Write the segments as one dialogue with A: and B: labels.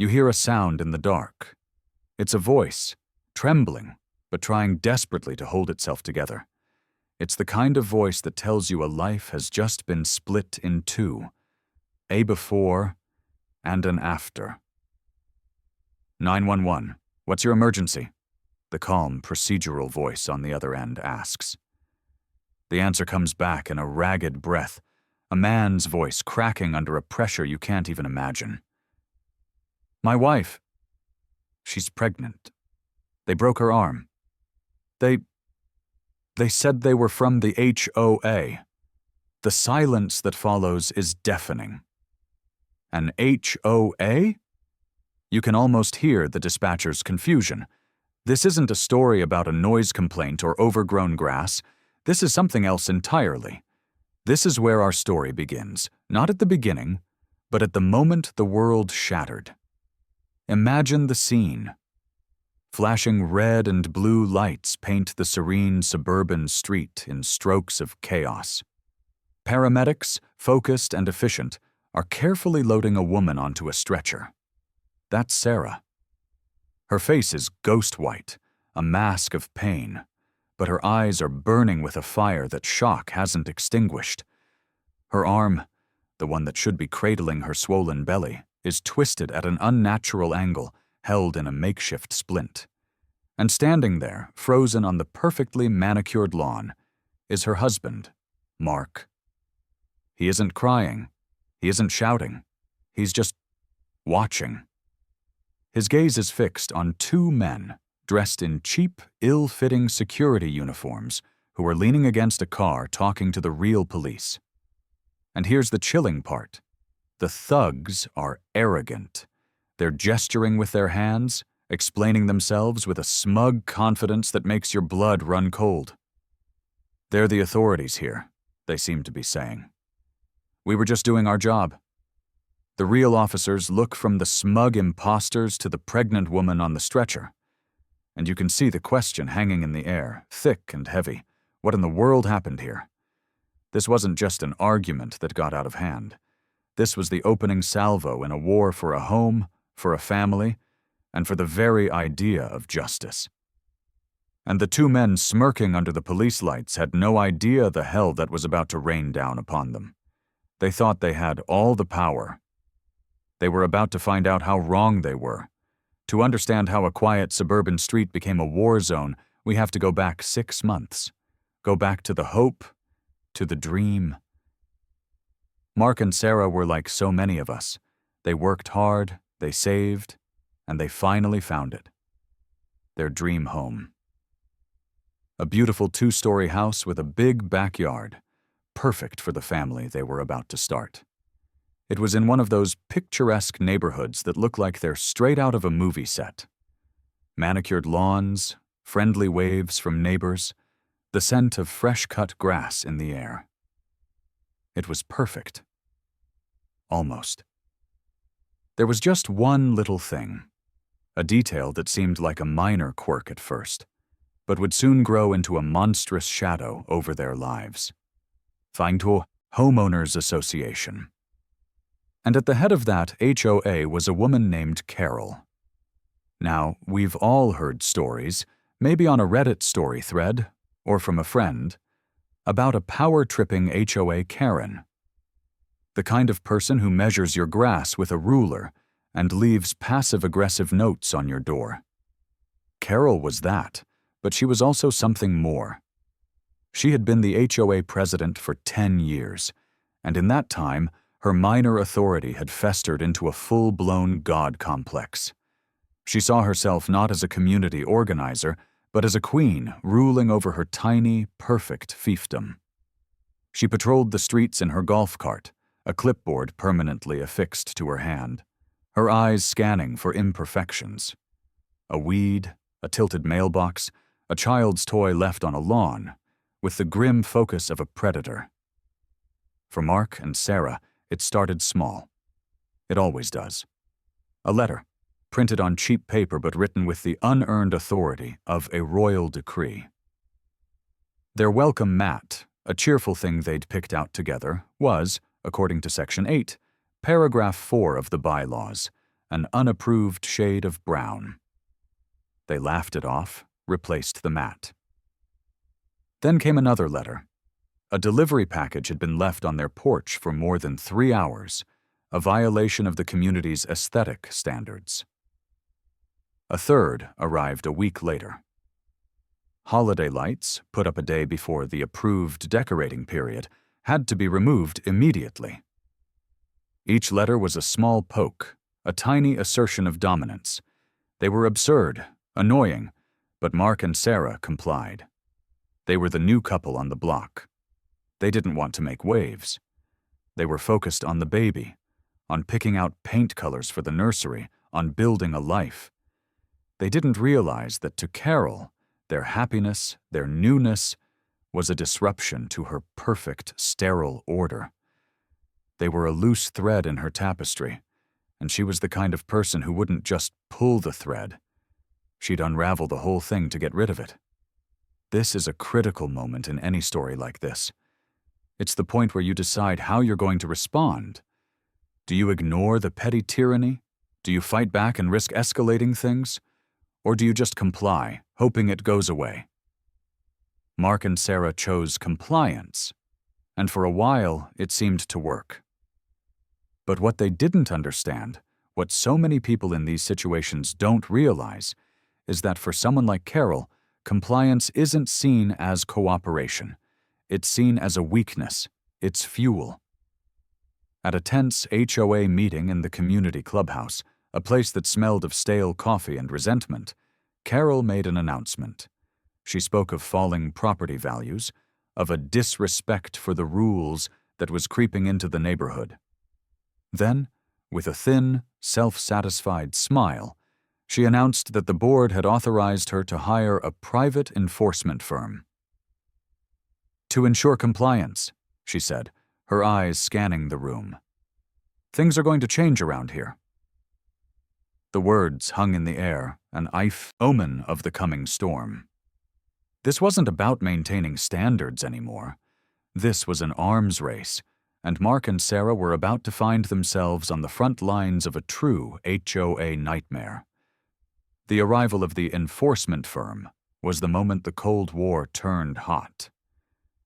A: You hear a sound in the dark. It's a voice, trembling, but trying desperately to hold itself together. It's the kind of voice that tells you a life has just been split in two, a before and an after. 911, what's your emergency? The calm, procedural voice on the other end asks. The answer comes back in a ragged breath, a man's voice cracking under a pressure you can't even imagine. My wife. She's pregnant. They broke her arm. They said they were from the HOA. The silence that follows is deafening. An HOA? You can almost hear the dispatcher's confusion. This isn't a story about a noise complaint or overgrown grass. This is something else entirely. This is where our story begins, not at the beginning, but at the moment the world shattered. Imagine the scene. Flashing red and blue lights paint the serene suburban street in strokes of chaos. Paramedics, focused and efficient, are carefully loading a woman onto a stretcher. That's Sarah. Her face is ghost white, a mask of pain, but her eyes are burning with a fire that shock hasn't extinguished. Her arm, the one that should be cradling her swollen belly, is twisted at an unnatural angle, held in a makeshift splint. And standing there, frozen on the perfectly manicured lawn, is her husband, Mark. He isn't crying. He isn't shouting. He's just watching. His gaze is fixed on two men dressed in cheap, ill-fitting security uniforms who are leaning against a car talking to the real police. And here's the chilling part. The thugs are arrogant. They're gesturing with their hands, explaining themselves with a smug confidence that makes your blood run cold. They're the authorities here, they seem to be saying. We were just doing our job. The real officers look from the smug imposters to the pregnant woman on the stretcher. And you can see the question hanging in the air, thick and heavy. What in the world happened here? This wasn't just an argument that got out of hand. This was the opening salvo in a war for a home, for a family, and for the very idea of justice. And the two men smirking under the police lights had no idea the hell that was about to rain down upon them. They thought they had all the power. They were about to find out how wrong they were. To understand how a quiet suburban street became a war zone, we have to go back 6 months. Go back to the hope, to the dream. Mark and Sarah were like so many of us. They worked hard, they saved, and they finally found it. Their dream home. A beautiful 2-story house with a big backyard, perfect for the family they were about to start. It was in one of those picturesque neighborhoods that look like they're straight out of a movie set. Manicured lawns, friendly waves from neighbors, the scent of fresh-cut grass in the air. It was perfect. Almost. There was just one little thing, a detail that seemed like a minor quirk at first, but would soon grow into a monstrous shadow over their lives. Find Homeownerassociation. And at the head of that HOA was a woman named Carol. Now, we've all heard stories, maybe on a Reddit story thread, or from a friend, about a power-tripping HOA Karen. The kind of person who measures your grass with a ruler and leaves passive-aggressive notes on your door. Carol was that, but she was also something more. She had been the HOA president for 10 years, and in that time, her minor authority had festered into a full-blown God complex. She saw herself not as a community organizer, but as a queen ruling over her tiny, perfect fiefdom. She patrolled the streets in her golf cart, a clipboard permanently affixed to her hand, her eyes scanning for imperfections. A weed, a tilted mailbox, a child's toy left on a lawn, with the grim focus of a predator. For Mark and Sarah, it started small. It always does. A letter, printed on cheap paper but written with the unearned authority of a royal decree. Their welcome mat, a cheerful thing they'd picked out together, was, according to Section 8, Paragraph 4 of the bylaws, an unapproved shade of brown. They laughed it off, replaced the mat. Then came another letter. A delivery package had been left on their porch for more than 3 hours, a violation of the community's aesthetic standards. A third arrived a week later. Holiday lights, put up a day before the approved decorating period, had to be removed immediately. Each letter was a small poke, a tiny assertion of dominance. They were absurd, annoying, but Mark and Sarah complied. They were the new couple on the block. They didn't want to make waves. They were focused on the baby, on picking out paint colors for the nursery, on building a life. They didn't realize that to Carol, their happiness, their newness, was a disruption to her perfect, sterile order. They were a loose thread in her tapestry, and she was the kind of person who wouldn't just pull the thread. She'd unravel the whole thing to get rid of it. This is a critical moment in any story like this. It's the point where you decide how you're going to respond. Do you ignore the petty tyranny? Do you fight back and risk escalating things? Or do you just comply, hoping it goes away? Mark and Sarah chose compliance, and for a while it seemed to work. But what they didn't understand, what so many people in these situations don't realize, is that for someone like Carol, compliance isn't seen as cooperation. It's seen as a weakness. It's fuel. At a tense HOA meeting in the community clubhouse, a place that smelled of stale coffee and resentment, Carol made an announcement. She spoke of falling property values, of a disrespect for the rules that was creeping into the neighborhood. Then, with a thin, self-satisfied smile, she announced that the board had authorized her to hire a private enforcement firm. "To ensure compliance," she said, her eyes scanning the room. "Things are going to change around here." The words hung in the air, an omen of the coming storm. This wasn't about maintaining standards anymore. This was an arms race, and Mark and Sarah were about to find themselves on the front lines of a true HOA nightmare. The arrival of the enforcement firm was the moment the Cold War turned hot.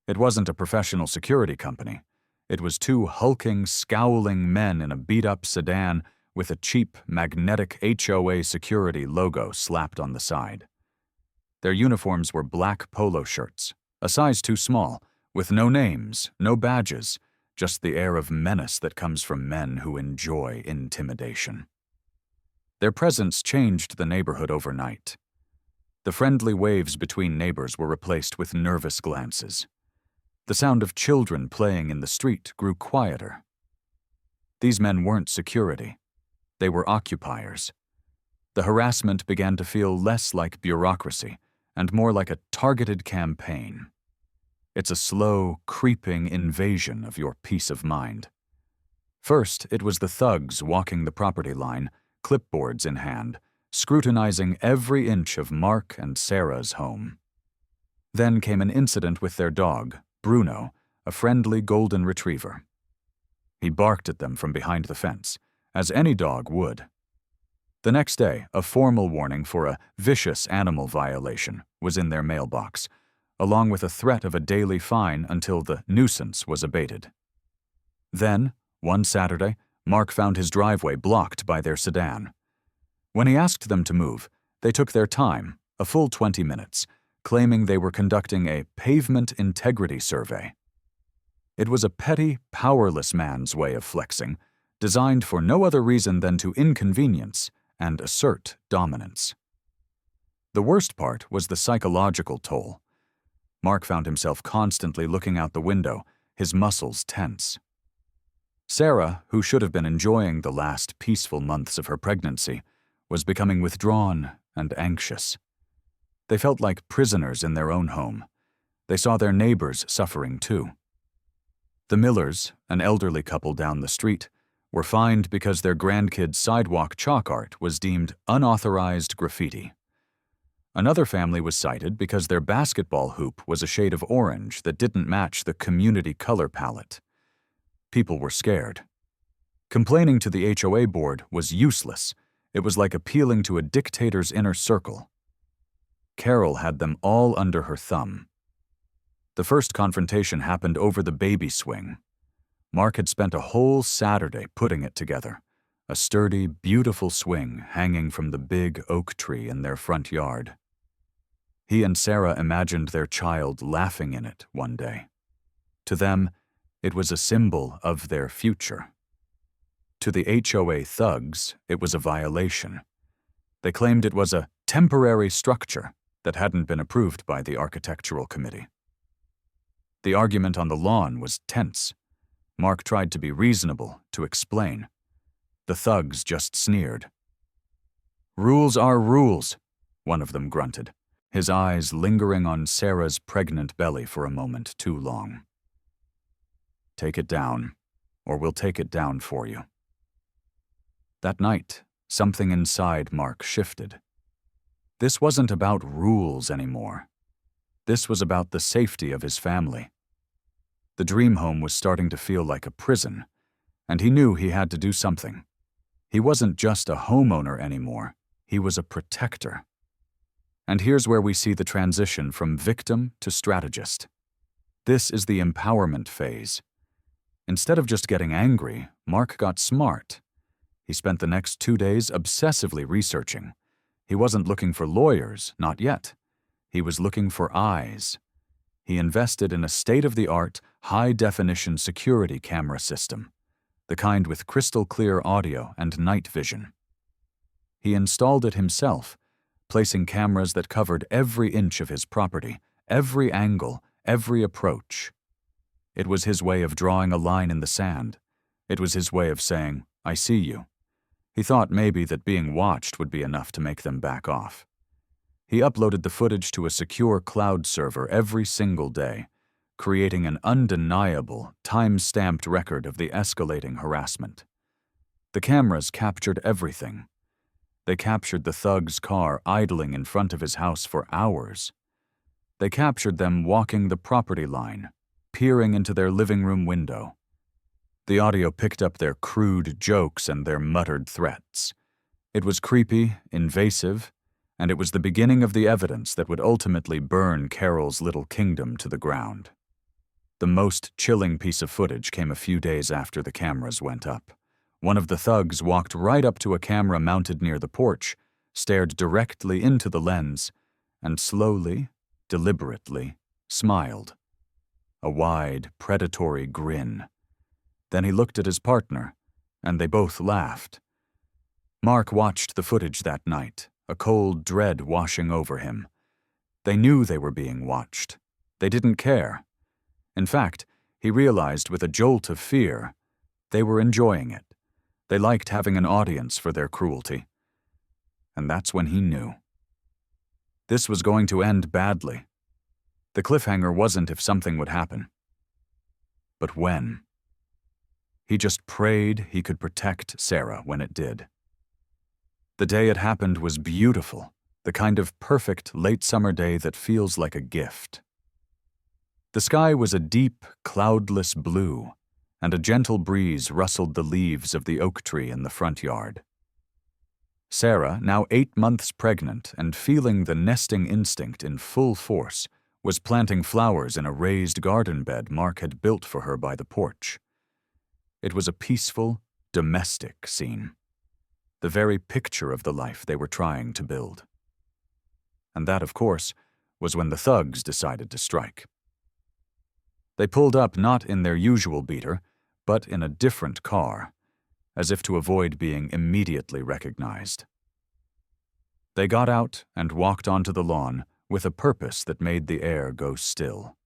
A: It wasn't a professional security company. It was two hulking, scowling men in a beat-up sedan with a cheap, magnetic HOA security logo slapped on the side. Their uniforms were black polo shirts, a size too small, with no names, no badges, just the air of menace that comes from men who enjoy intimidation. Their presence changed the neighborhood overnight. The friendly waves between neighbors were replaced with nervous glances. The sound of children playing in the street grew quieter. These men weren't security. They were occupiers. The harassment began to feel less like bureaucracy and more like a targeted campaign. It's a slow, creeping invasion of your peace of mind. First, it was the thugs walking the property line, clipboards in hand, scrutinizing every inch of Mark and Sarah's home. Then came an incident with their dog, Bruno, a friendly golden retriever. He barked at them from behind the fence, as any dog would. The next day, a formal warning for a vicious animal violation was in their mailbox, along with a threat of a daily fine until the nuisance was abated. Then, one Saturday, Mark found his driveway blocked by their sedan. When he asked them to move, they took their time, a full 20 minutes, claiming they were conducting a pavement integrity survey. It was a petty, powerless man's way of flexing, designed for no other reason than to inconvenience and assert dominance. The worst part was the psychological toll. Mark found himself constantly looking out the window, his muscles tense. Sarah, who should have been enjoying the last peaceful months of her pregnancy, was becoming withdrawn and anxious. They felt like prisoners in their own home. They saw their neighbors suffering too. The Millers, an elderly couple down the street, were fined because their grandkids' sidewalk chalk art was deemed unauthorized graffiti. Another family was cited because their basketball hoop was a shade of orange that didn't match the community color palette. People were scared. Complaining to the HOA board was useless. It was like appealing to a dictator's inner circle. Carol had them all under her thumb. The first confrontation happened over the baby swing. Mark had spent a whole Saturday putting it together, a sturdy, beautiful swing hanging from the big oak tree in their front yard. He and Sarah imagined their child laughing in it one day. To them, it was a symbol of their future. To the HOA thugs, it was a violation. They claimed it was a temporary structure that hadn't been approved by the architectural committee. The argument on the lawn was tense. Mark tried to be reasonable, to explain. The thugs just sneered. "Rules are rules," one of them grunted, his eyes lingering on Sarah's pregnant belly for a moment too long. "Take it down, or we'll take it down for you." That night, something inside Mark shifted. This wasn't about rules anymore. This was about the safety of his family. The dream home was starting to feel like a prison, and he knew he had to do something. He wasn't just a homeowner anymore, he was a protector. And here's where we see the transition from victim to strategist. This is the empowerment phase. Instead of just getting angry, Mark got smart. He spent the next 2 days obsessively researching. He wasn't looking for lawyers, not yet. He was looking for eyes. He invested in a state-of-the-art, high-definition security camera system, the kind with crystal-clear audio and night vision. He installed it himself, placing cameras that covered every inch of his property, every angle, every approach. It was his way of drawing a line in the sand. It was his way of saying, "I see you." He thought maybe that being watched would be enough to make them back off. He uploaded the footage to a secure cloud server every single day, creating an undeniable, time-stamped record of the escalating harassment. The cameras captured everything. They captured the thug's car idling in front of his house for hours. They captured them walking the property line, peering into their living room window. The audio picked up their crude jokes and their muttered threats. It was creepy, invasive, and it was the beginning of the evidence that would ultimately burn Carol's little kingdom to the ground. The most chilling piece of footage came a few days after the cameras went up. One of the thugs walked right up to a camera mounted near the porch, stared directly into the lens, and slowly, deliberately, smiled. A wide, predatory grin. Then he looked at his partner, and they both laughed. Mark watched the footage that night, a cold dread washing over him. They knew they were being watched. They didn't care. In fact, he realized with a jolt of fear, they were enjoying it. They liked having an audience for their cruelty. And that's when he knew. This was going to end badly. The cliffhanger wasn't if something would happen, but when. He just prayed he could protect Sarah when it did. The day it happened was beautiful, the kind of perfect late summer day that feels like a gift. The sky was a deep, cloudless blue, and a gentle breeze rustled the leaves of the oak tree in the front yard. Sarah, now 8 months pregnant and feeling the nesting instinct in full force, was planting flowers in a raised garden bed Mark had built for her by the porch. It was a peaceful, domestic scene, the very picture of the life they were trying to build. And that, of course, was when the thugs decided to strike. They pulled up not in their usual beater, but in a different car, as if to avoid being immediately recognized. They got out and walked onto the lawn with a purpose that made the air go still.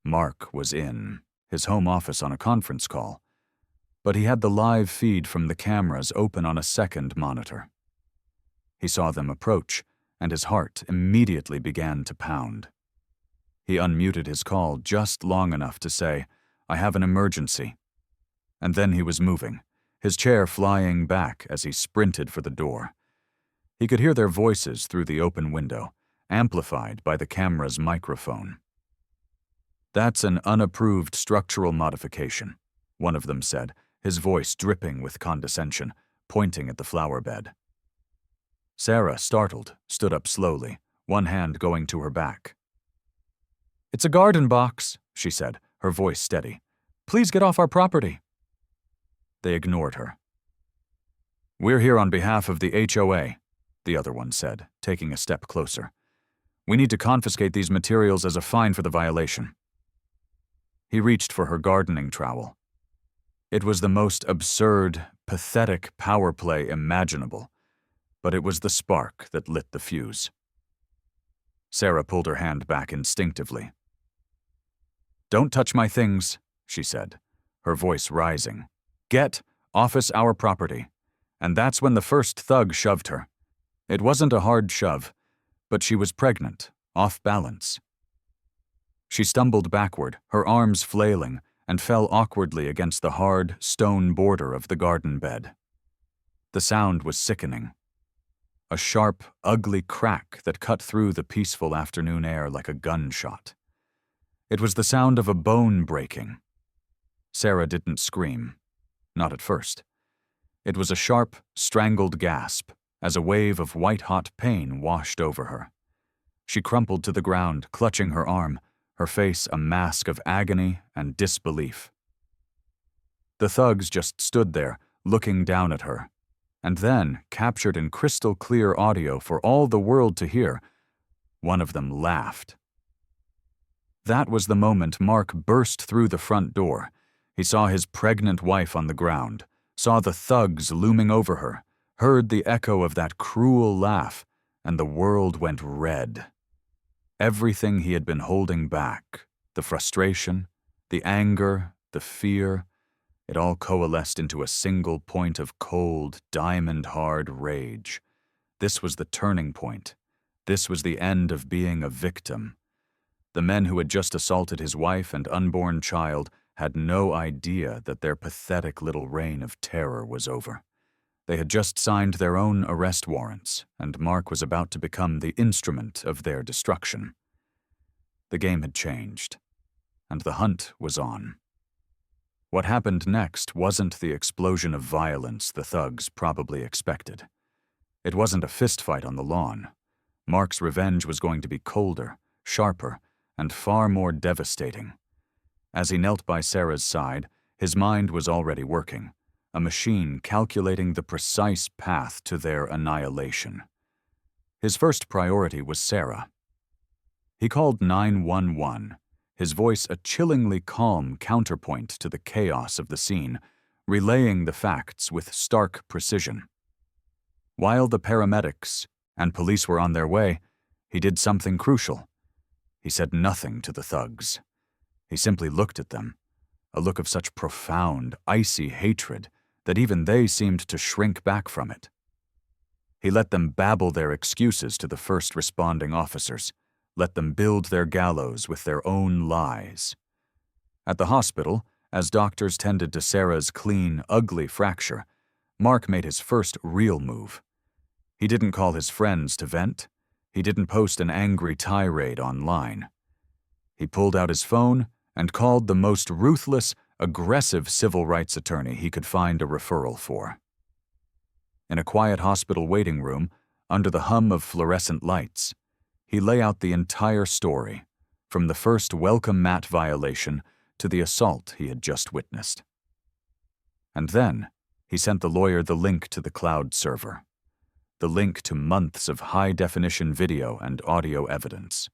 A: Mark was in his home office on a conference call, but he had the live feed from the cameras open on a second monitor. He saw them approach, and his heart immediately began to pound. He unmuted his call just long enough to say, "I have an emergency." And then he was moving, his chair flying back as he sprinted for the door. He could hear their voices through the open window, amplified by the camera's microphone. "That's an unapproved structural modification," one of them said, his voice dripping with condescension, pointing at the flower bed. Sarah, startled, stood up slowly, one hand going to her back. "It's a garden box," she said, her voice steady. "Please get off our property." They ignored her. "We're here on behalf of the HOA," the other one said, taking a step closer. "We need to confiscate these materials as a fine for the violation." He reached for her gardening trowel. It was the most absurd, pathetic power play imaginable, but it was the spark that lit the fuse. Sarah pulled her hand back instinctively. "Don't touch my things," she said, her voice rising. "Get off our property." And that's when the first thug shoved her. It wasn't a hard shove, but she was pregnant, off balance. She stumbled backward, her arms flailing, and fell awkwardly against the hard, stone border of the garden bed. The sound was sickening. A sharp, ugly crack that cut through the peaceful afternoon air like a gunshot. It was the sound of a bone breaking. Sarah didn't scream. Not at first. It was a sharp, strangled gasp as a wave of white-hot pain washed over her. She crumpled to the ground, clutching her arm, her face a mask of agony and disbelief. The thugs just stood there, looking down at her, and then, captured in crystal-clear audio for all the world to hear, one of them laughed. That was the moment Mark burst through the front door. He saw his pregnant wife on the ground, saw the thugs looming over her, heard the echo of that cruel laugh, and the world went red. Everything he had been holding back, the frustration, the anger, the fear, it all coalesced into a single point of cold, diamond-hard rage. This was the turning point. This was the end of being a victim. The men who had just assaulted his wife and unborn child had no idea that their pathetic little reign of terror was over. They had just signed their own arrest warrants, and Mark was about to become the instrument of their destruction. The game had changed, and the hunt was on. What happened next wasn't the explosion of violence the thugs probably expected. It wasn't a fistfight on the lawn. Mark's revenge was going to be colder, sharper, and far more devastating. As he knelt by Sarah's side, his mind was already working, a machine calculating the precise path to their annihilation. His first priority was Sarah. He called 911, his voice a chillingly calm counterpoint to the chaos of the scene, relaying the facts with stark precision. While the paramedics and police were on their way, he did something crucial. He said nothing to the thugs. He simply looked at them, a look of such profound, icy hatred that even they seemed to shrink back from it. He let them babble their excuses to the first responding officers, let them build their gallows with their own lies. At the hospital, as doctors tended to Sarah's clean, ugly fracture, Mark made his first real move. He didn't call his friends to vent. He didn't post an angry tirade online. He pulled out his phone and called the most ruthless, aggressive civil rights attorney he could find a referral for. In a quiet hospital waiting room, under the hum of fluorescent lights, he lay out the entire story, from the first welcome mat violation to the assault he had just witnessed. And then, he sent the lawyer the link to the cloud server, the link to months of high-definition video and audio evidence.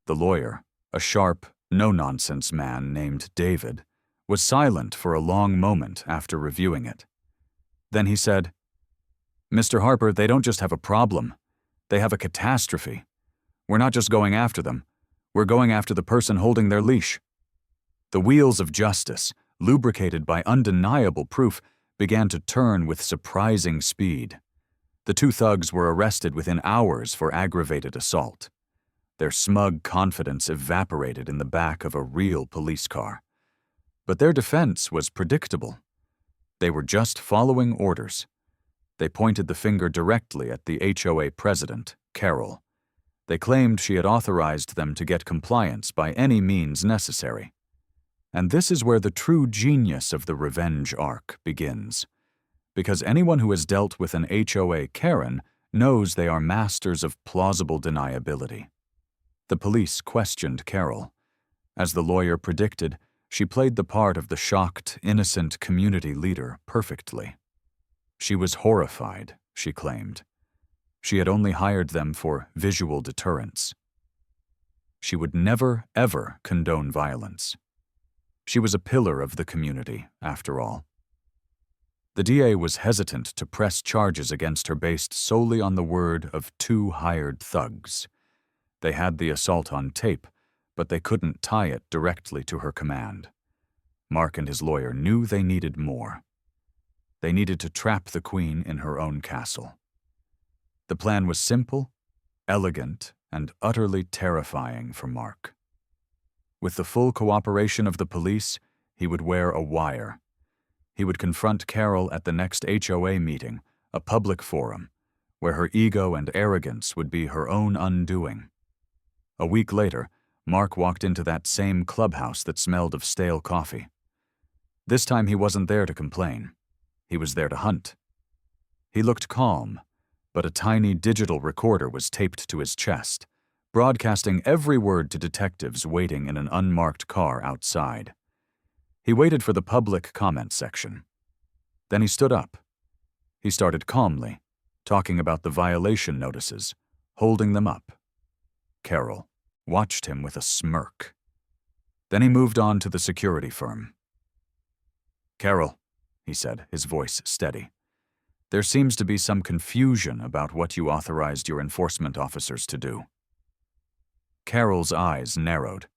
A: The lawyer, a sharp, no-nonsense man named David, was silent for a long moment after reviewing it. Then he said, "Mr. Harper, they don't just have a problem. They have a catastrophe. We're not just going after them. We're going after the person holding their leash." The wheels of justice, lubricated by undeniable proof, began to turn with surprising speed. The two thugs were arrested within hours for aggravated assault. Their smug confidence evaporated in the back of a real police car. But their defense was predictable. They were just following orders. They pointed the finger directly at the HOA president, Carol. They claimed she had authorized them to get compliance by any means necessary. And this is where the true genius of the revenge arc begins. Because anyone who has dealt with an HOA Karen knows they are masters of plausible deniability. The police questioned Carol. As the lawyer predicted, she played the part of the shocked, innocent community leader perfectly. She was horrified, she claimed. She had only hired them for visual deterrence. She would never, ever condone violence. She was a pillar of the community, after all. The DA was hesitant to press charges against her based solely on the word of 2 hired thugs. They had the assault on tape, but they couldn't tie it directly to her command. Mark and his lawyer knew they needed more. They needed to trap the queen in her own castle. The plan was simple, elegant, and utterly terrifying for Mark. With the full cooperation of the police, he would wear a wire. He would confront Carol at the next HOA meeting, a public forum, where her ego and arrogance would be her own undoing. A week later, Mark walked into that same clubhouse that smelled of stale coffee. This time he wasn't there to complain. He was there to hunt. He looked calm, but a tiny digital recorder was taped to his chest, broadcasting every word to detectives waiting in an unmarked car outside. He waited for the public comment section. Then he stood up. He started calmly, talking about the violation notices, holding them up. Carol watched him with a smirk. Then he moved on to the security firm. "Carol," he said, his voice steady, "there seems to be some confusion about what you authorized your enforcement officers to do." Carol's eyes narrowed.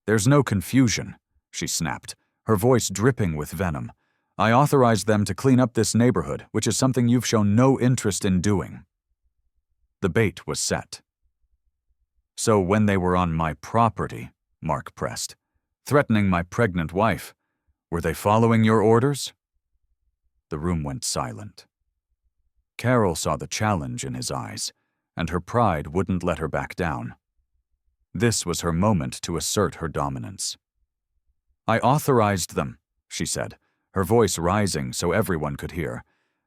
A: "There's no confusion," she snapped, her voice dripping with venom. "I authorized them to clean up this neighborhood, which is something you've shown no interest in doing." The bait was set. "So when they were on my property," Mark pressed, "threatening my pregnant wife, were they following your orders?" The room went silent. Carol saw the challenge in his eyes, and her pride wouldn't let her back down. This was her moment to assert her dominance. "I authorized them," she said, her voice rising so everyone could hear,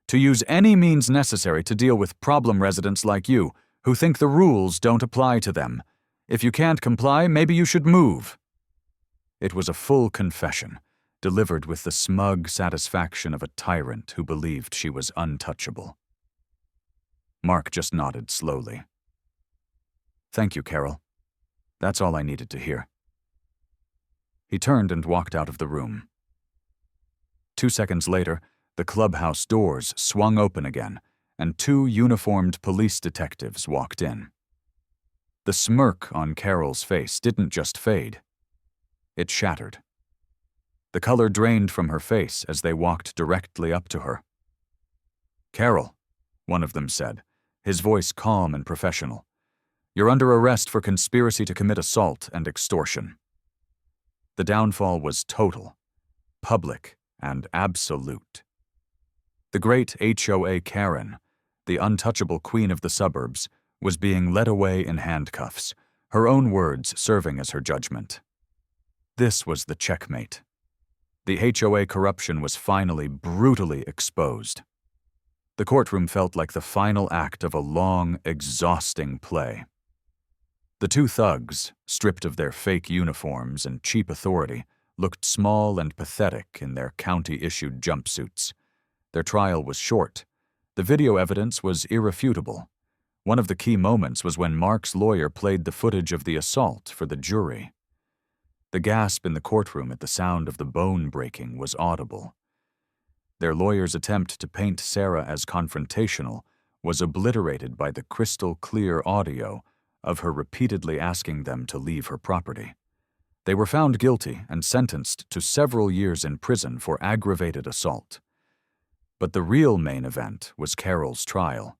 A: "to use any means necessary to deal with problem residents like you, who think the rules don't apply to them. If you can't comply, maybe you should move." It was a full confession, delivered with the smug satisfaction of a tyrant who believed she was untouchable. Mark just nodded slowly. "Thank you, Carol. That's all I needed to hear." He turned and walked out of the room. 2 seconds later, the clubhouse doors swung open again, and 2 uniformed police detectives walked in. The smirk on Carol's face didn't just fade. It shattered. The color drained from her face as they walked directly up to her. "Carol," one of them said, his voice calm and professional, "you're under arrest for conspiracy to commit assault and extortion." The downfall was total, public, and absolute. The great HOA Karen, the untouchable queen of the suburbs, was being led away in handcuffs, her own words serving as her judgment. This was the checkmate. The HOA corruption was finally brutally exposed. The courtroom felt like the final act of a long, exhausting play. The 2 thugs, stripped of their fake uniforms and cheap authority, looked small and pathetic in their county-issued jumpsuits. Their trial was short. The video evidence was irrefutable. One of the key moments was when Mark's lawyer played the footage of the assault for the jury. The gasp in the courtroom at the sound of the bone breaking was audible. Their lawyer's attempt to paint Sarah as confrontational was obliterated by the crystal-clear audio of her repeatedly asking them to leave her property. They were found guilty and sentenced to several years in prison for aggravated assault. But the real main event was Carol's trial.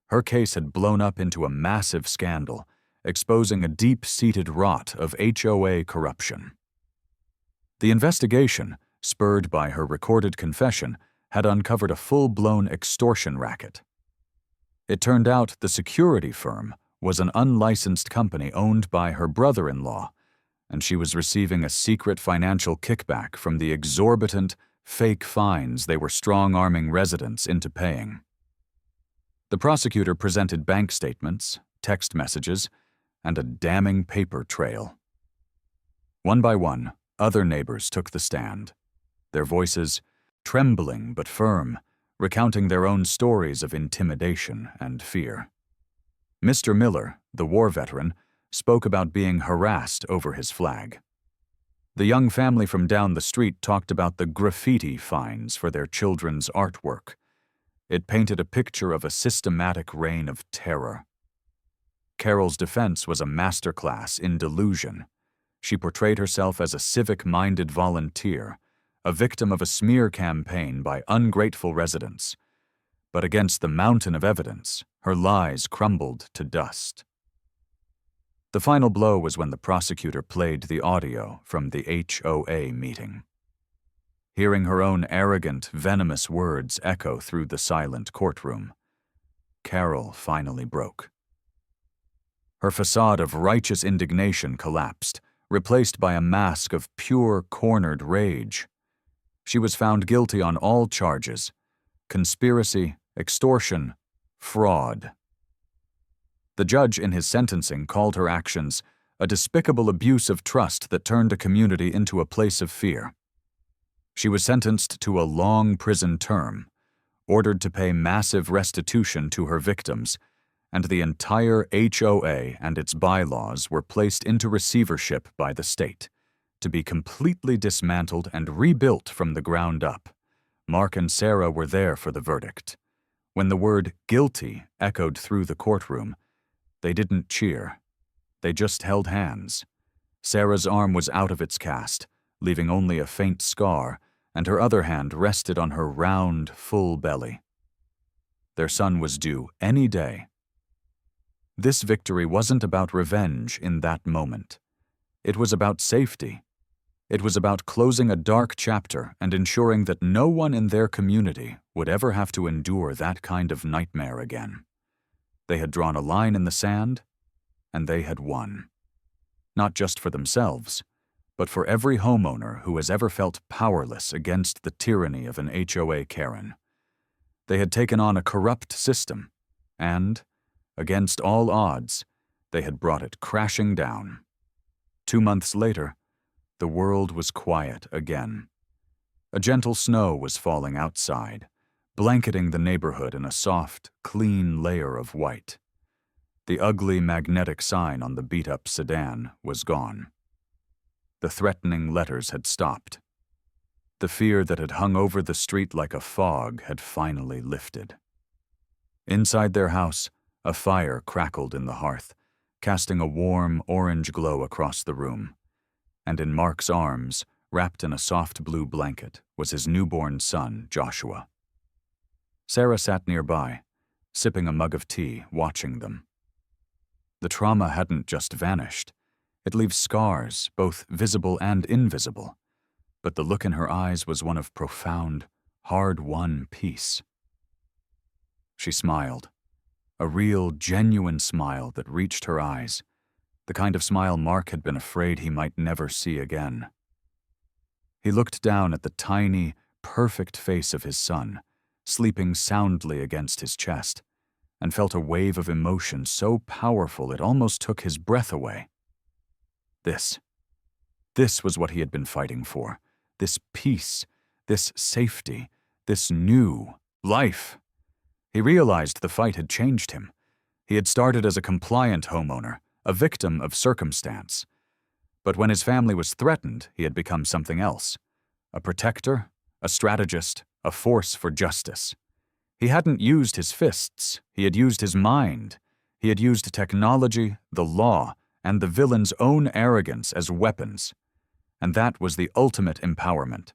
A: Her case had blown up into a massive scandal, exposing a deep-seated rot of HOA corruption. The investigation, spurred by her recorded confession, had uncovered a full-blown extortion racket. It turned out the security firm was an unlicensed company owned by her brother-in-law, and she was receiving a secret financial kickback from the exorbitant, fake fines they were strong-arming residents into paying. The prosecutor presented bank statements, text messages, and a damning paper trail. One by one, other neighbors took the stand, their voices trembling but firm, recounting their own stories of intimidation and fear. Mr. Miller, the war veteran, spoke about being harassed over his flag. The young family from down the street talked about the graffiti fines for their children's artwork. It painted a picture of a systematic reign of terror. Carol's defense was a masterclass in delusion. She portrayed herself as a civic-minded volunteer, a victim of a smear campaign by ungrateful residents. But against the mountain of evidence, her lies crumbled to dust. The final blow was when the prosecutor played the audio from the HOA meeting. Hearing her own arrogant, venomous words echo through the silent courtroom, Carol finally broke. Her facade of righteous indignation collapsed, replaced by a mask of pure, cornered rage. She was found guilty on all charges: conspiracy, extortion, fraud. The judge in his sentencing called her actions a despicable abuse of trust that turned a community into a place of fear. She was sentenced to a long prison term, ordered to pay massive restitution to her victims, and the entire HOA and its bylaws were placed into receivership by the state, to be completely dismantled and rebuilt from the ground up. Mark and Sarah were there for the verdict. When the word guilty echoed through the courtroom, they didn't cheer. They just held hands. Sarah's arm was out of its cast, leaving only a faint scar, and her other hand rested on her round, full belly. Their son was due any day. This victory wasn't about revenge in that moment. It was about safety. It was about closing a dark chapter and ensuring that no one in their community would ever have to endure that kind of nightmare again. They had drawn a line in the sand, and they had won. Not just for themselves, but for every homeowner who has ever felt powerless against the tyranny of an HOA Karen. They had taken on a corrupt system, and, against all odds, they had brought it crashing down. 2 months later, the world was quiet again. A gentle snow was falling outside, blanketing the neighborhood in a soft, clean layer of white. The ugly magnetic sign on the beat-up sedan was gone. The threatening letters had stopped. The fear that had hung over the street like a fog had finally lifted. Inside their house, a fire crackled in the hearth, casting a warm orange glow across the room. And in Mark's arms, wrapped in a soft blue blanket, was his newborn son, Joshua. Sarah sat nearby, sipping a mug of tea, watching them. The trauma hadn't just vanished. It leaves scars, both visible and invisible. But the look in her eyes was one of profound, hard-won peace. She smiled, a real, genuine smile that reached her eyes, the kind of smile Mark had been afraid he might never see again. He looked down at the tiny, perfect face of his son, sleeping soundly against his chest, and felt a wave of emotion so powerful it almost took his breath away. This was what he had been fighting for, this peace, this safety, this new life. He realized the fight had changed him. He had started as a compliant homeowner, a victim of circumstance. But when his family was threatened, he had become something else, a protector, a strategist, a force for justice. He hadn't used his fists, he had used his mind. He had used technology, the law, and the villain's own arrogance as weapons. And that was the ultimate empowerment.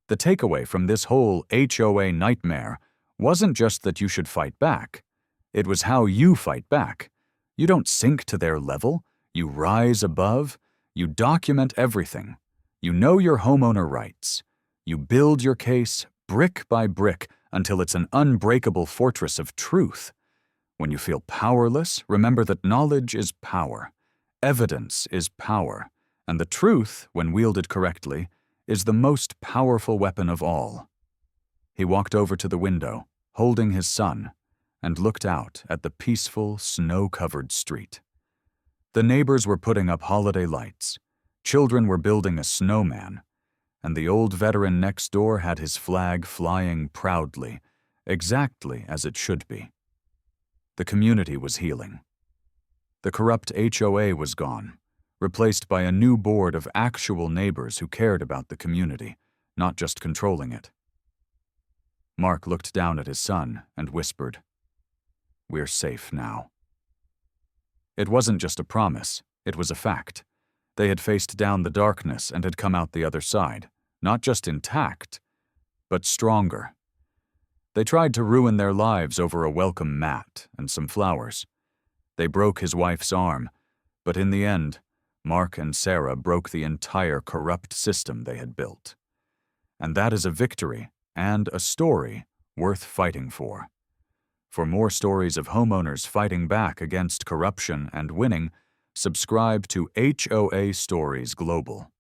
A: The takeaway from this whole HOA nightmare wasn't just that you should fight back. It was how you fight back. You don't sink to their level. You rise above. You document everything. You know your homeowner rights. You build your case brick by brick until it's an unbreakable fortress of truth. When you feel powerless, remember that knowledge is power. Evidence is power. And the truth, when wielded correctly, is the most powerful weapon of all. He walked over to the window, holding his son, and looked out at the peaceful, snow-covered street. The neighbors were putting up holiday lights, children were building a snowman, and the old veteran next door had his flag flying proudly, exactly as it should be. The community was healing. The corrupt HOA was gone, replaced by a new board of actual neighbors who cared about the community, not just controlling it. Mark looked down at his son and whispered, "We're safe now." It wasn't just a promise, it was a fact. They had faced down the darkness and had come out the other side, not just intact, but stronger. They tried to ruin their lives over a welcome mat and some flowers. They broke his wife's arm, but in the end, Mark and Sarah broke the entire corrupt system they had built. And that is a victory and a story worth fighting for. For more stories of homeowners fighting back against corruption and winning, subscribe to HOA Stories Global.